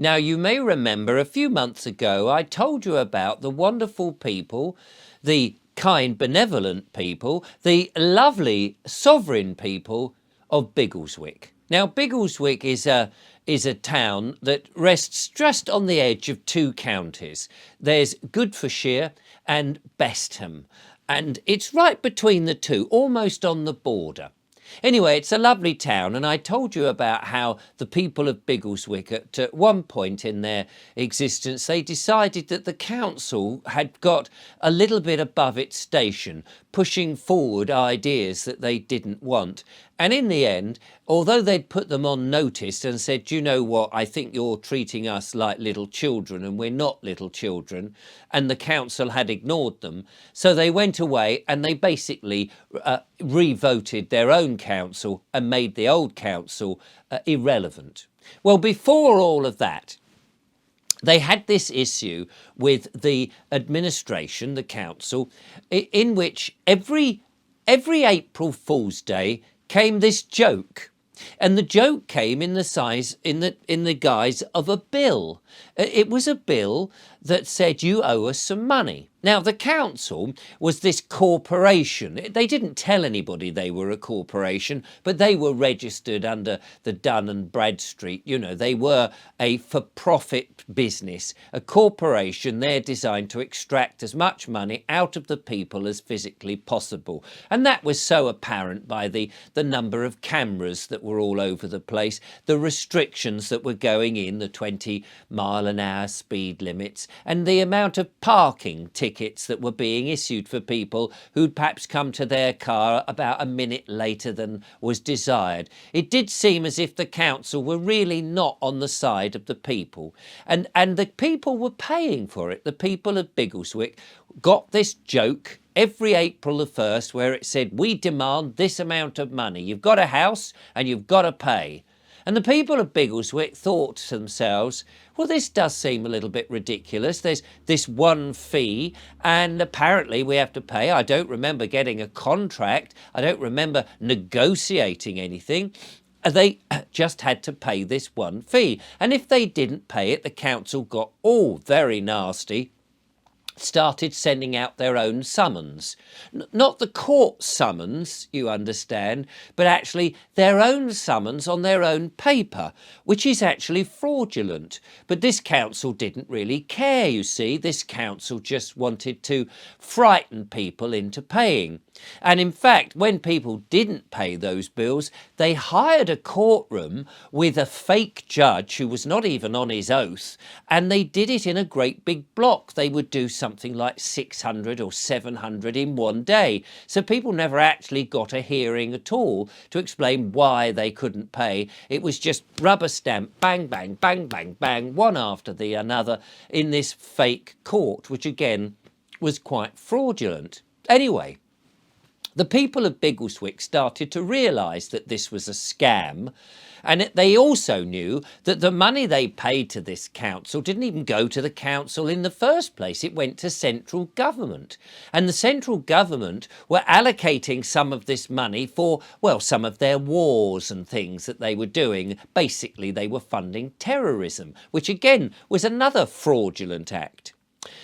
Now, you may remember a few months ago, I told you about the wonderful people, the kind, benevolent people, the lovely, sovereign people of Biggleswick. Now, Biggleswick is a town that rests just on the edge of two counties. There's Goodfordshire and Bestham, and it's right between the two, almost on the border. Anyway, it's a lovely town, and I told you about how the people of Biggleswick, at one point in their existence, they decided that the council had got a little bit above its station, pushing forward ideas that they didn't want. And in the end, although they'd put them on notice and said, "Do you know what, I think you're treating us like little children, and we're not little children," and the council had ignored them, so they went away and they basically re-voted their own council and made the old council irrelevant. Well, before all of that, they had this issue with the administration, the council, in which every April Fool's Day came this joke. And the joke came in the guise of a bill. It was a bill that said, "You owe us some money." Now, the council was this corporation. They didn't tell anybody they were a corporation, but they were registered under the Dun and Bradstreet. You know, they were a for-profit business, a corporation. They're designed to extract as much money out of the people as physically possible. And that was so apparent by the number of cameras that were all over the place, the restrictions that were going in, the 20-mile-an-hour speed limits, and the amount of parking tickets that were being issued for people who'd perhaps come to their car about a minute later than was desired. It did seem as if the council were really not on the side of the people. And the people were paying for it. The people of Biggleswick got this joke every April the 1st where it said, "We demand this amount of money. You've got a house and you've got to pay." And the people of Biggleswick thought to themselves, well, this does seem a little bit ridiculous. There's this one fee, and apparently we have to pay. I don't remember getting a contract. I don't remember negotiating anything. They just had to pay this one fee. And if they didn't pay it, the council got all very nasty, started sending out their own summons. Not the court summons, you understand, but actually their own summons on their own paper, which is actually fraudulent. But this council didn't really care, you see. This council just wanted to frighten people into paying. And in fact, when people didn't pay those bills, they hired a courtroom with a fake judge who was not even on his oath, and they did it in a great big block. They would do something like 600 or 700 in one day. So people never actually got a hearing at all to explain why they couldn't pay. It was just rubber stamp, bang, bang, bang, bang, bang, one after the another in this fake court, which again was quite fraudulent. Anyway, the people of Biggleswick started to realise that this was a scam, and they also knew that the money they paid to this council didn't even go to the council in the first place. It went to central government, and the central government were allocating some of this money for, well, some of their wars and things that they were doing. Basically, they were funding terrorism, which again was another fraudulent act.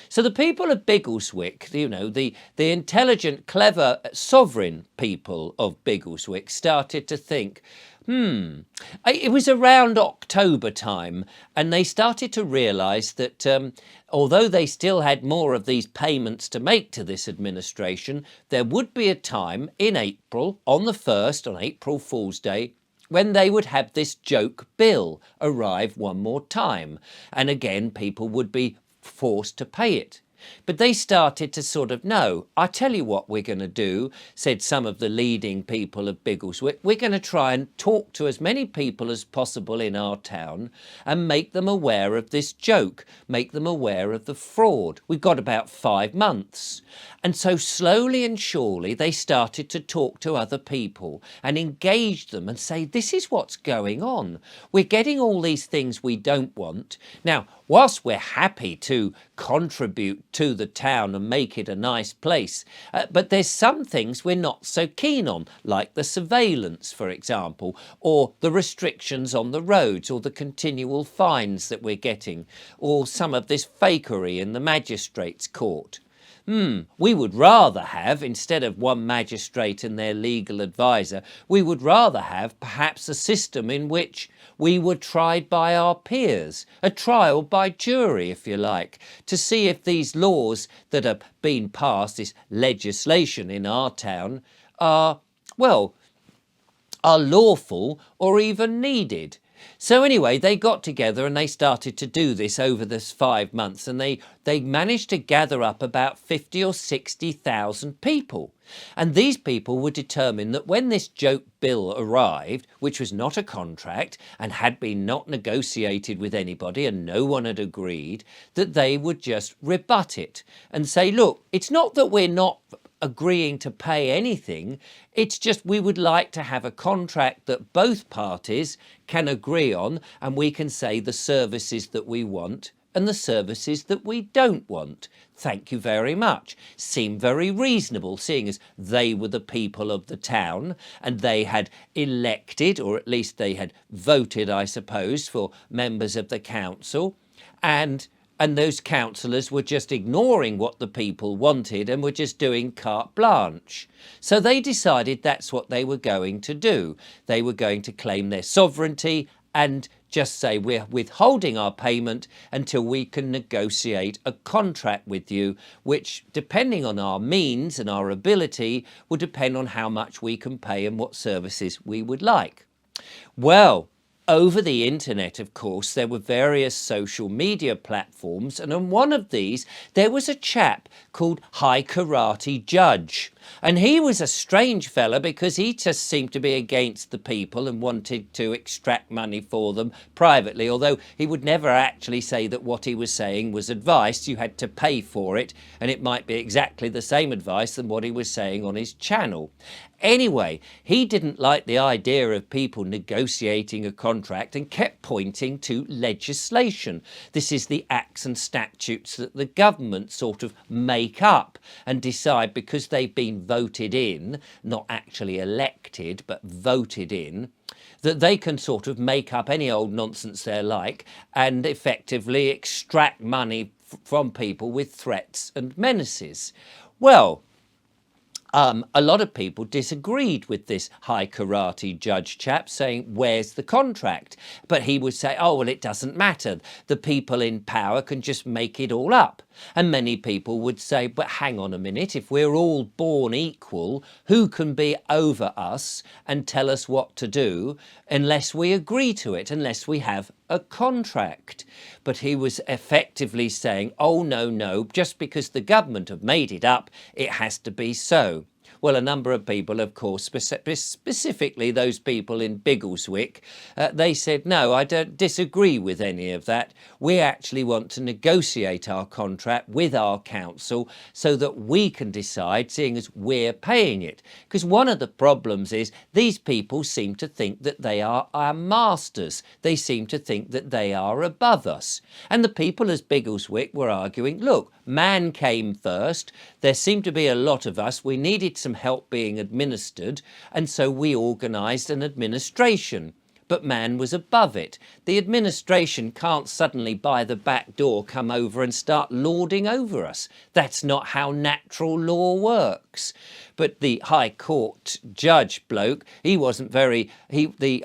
So the people of Biggleswick, you know, the intelligent, clever, sovereign people of Biggleswick started to think, it was around October time, and they started to realise that although they still had more of these payments to make to this administration, there would be a time in April, on the 1st, on April Fool's Day, when they would have this joke bill arrive one more time. And again, people would be forced to pay it. But they started to sort of, no, I tell you what we're going to do, said some of the leading people of Biggleswick. We're going to try and talk to as many people as possible in our town and make them aware of this joke, make them aware of the fraud. We've got about 5 months. And so slowly and surely they started to talk to other people and engage them and say, this is what's going on. We're getting all these things we don't want. Now, whilst we're happy to contribute to the town and make it a nice place. But there's some things we're not so keen on, like the surveillance, for example, or the restrictions on the roads, or the continual fines that we're getting, or some of this fakery in the magistrates' court. We would rather have, instead of one magistrate and their legal advisor, we would rather have perhaps a system in which we were tried by our peers, a trial by jury, if you like, to see if these laws that have been passed, this legislation in our town, are lawful or even needed. So anyway, they got together and they started to do this over this 5 months, and they managed to gather up about 50 or 60,000 people. And these people were determined that when this joke bill arrived, which was not a contract and had been not negotiated with anybody and no one had agreed, that they would just rebut it and say, look, it's not that we're not agreeing to pay anything, it's just we would like to have a contract that both parties can agree on, and we can say the services that we want and the services that we don't want. Thank you very much. Seemed very reasonable, seeing as they were the people of the town and they had elected, or at least they had voted, I suppose, for members of the council, and those councillors were just ignoring what the people wanted and were just doing carte blanche. So they decided that's what they were going to do. They were going to claim their sovereignty and just say, we're withholding our payment until we can negotiate a contract with you, which, depending on our means and our ability, will depend on how much we can pay and what services we would like. Well, over the internet, of course, there were various social media platforms, and on one of these there was a chap called High Karate Judge. And he was a strange fella because he just seemed to be against the people and wanted to extract money for them privately, although he would never actually say that what he was saying was advice. You had to pay for it, and it might be exactly the same advice than what he was saying on his channel. Anyway, he didn't like the idea of people negotiating a contract and kept pointing to legislation. This is the acts and statutes that the government sort of make up and decide, because they've been voted in, not actually elected, but voted in, that they can sort of make up any old nonsense they like and effectively extract money from people with threats and menaces. Well, a lot of people disagreed with this High Karate Judge chap, saying, where's the contract? But he would say, oh, well, it doesn't matter. The people in power can just make it all up. And many people would say, but hang on a minute, if we're all born equal, who can be over us and tell us what to do unless we agree to it, unless we have a contract? But he was effectively saying, oh, no, just because the government have made it up, it has to be so. Well, a number of people, of course, specifically those people in Biggleswick, they said, no, I don't disagree with any of that. We actually want to negotiate our contract with our council so that we can decide, seeing as we're paying it. Because one of the problems is these people seem to think that they are our masters. They seem to think that they are above us. And the people as Biggleswick were arguing, look, man came first. There seemed to be a lot of us. We needed some help being administered, and so we organised an administration. But man was above it. The administration can't suddenly by the back door come over and start lording over us. That's not how natural law works. But the High Court judge bloke, the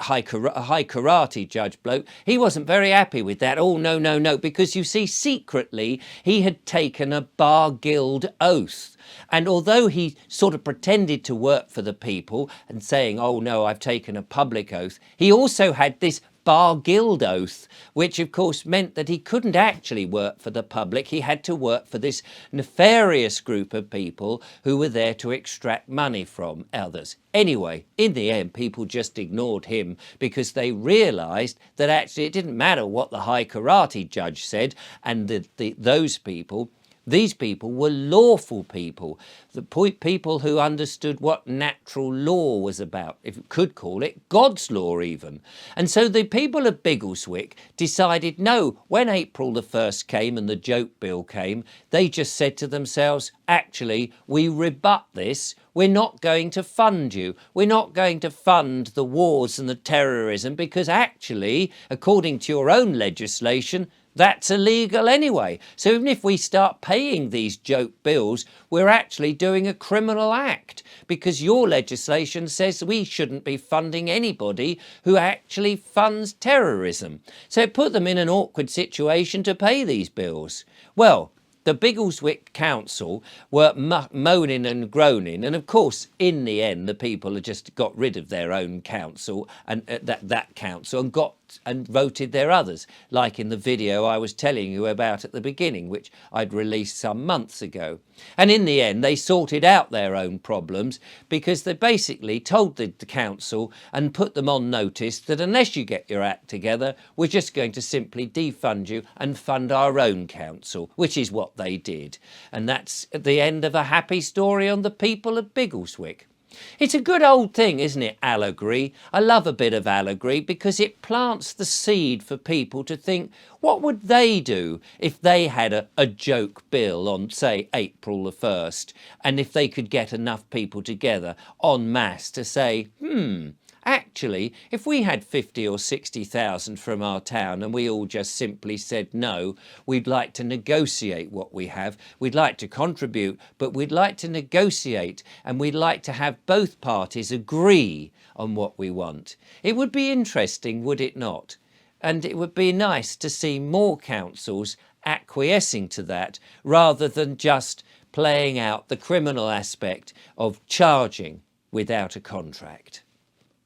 High Karate judge bloke, he wasn't very happy with that. Oh, no, because you see, secretly, he had taken a Bar Guild oath. And although he sort of pretended to work for the people and saying, oh no, I've taken a public oath, he also had this Bar Guild oath, which of course meant that he couldn't actually work for the public. He had to work for this nefarious group of people who were there to extract money from others. Anyway, in the end, people just ignored him because they realised that actually it didn't matter what the High Karate judge said, and those people These people were lawful people, the people who understood what natural law was about, if you could call it God's law even. And so the people of Biggleswick decided, no, when April the 1st came and the joke bill came, they just said to themselves, actually, we rebut this. We're not going to fund you. We're not going to fund the wars and the terrorism because actually, according to your own legislation, that's illegal anyway. So even if we start paying these joke bills, we're actually doing a criminal act because your legislation says we shouldn't be funding anybody who actually funds terrorism. So it put them in an awkward situation to pay these bills. Well, the Biggleswick Council were moaning and groaning, and of course, in the end, the people had just got rid of their own council and that council and voted their others, like in the video I was telling you about at the beginning, which I'd released some months ago. And in the end, they sorted out their own problems because they basically told the council and put them on notice that unless you get your act together, we're just going to simply defund you and fund our own council, which is what they did. And that's the end of a happy story on the people of Biggleswick. It's a good old thing, isn't it, allegory? I love a bit of allegory because it plants the seed for people to think, what would they do if they had a joke bill on, say, April the 1st, and if they could get enough people together en masse to say, actually, if we had 50 or 60,000 from our town and we all just simply said, no, we'd like to negotiate what we have, we'd like to contribute, but we'd like to negotiate and we'd like to have both parties agree on what we want. It would be interesting, would it not? And it would be nice to see more councils acquiescing to that rather than just playing out the criminal aspect of charging without a contract.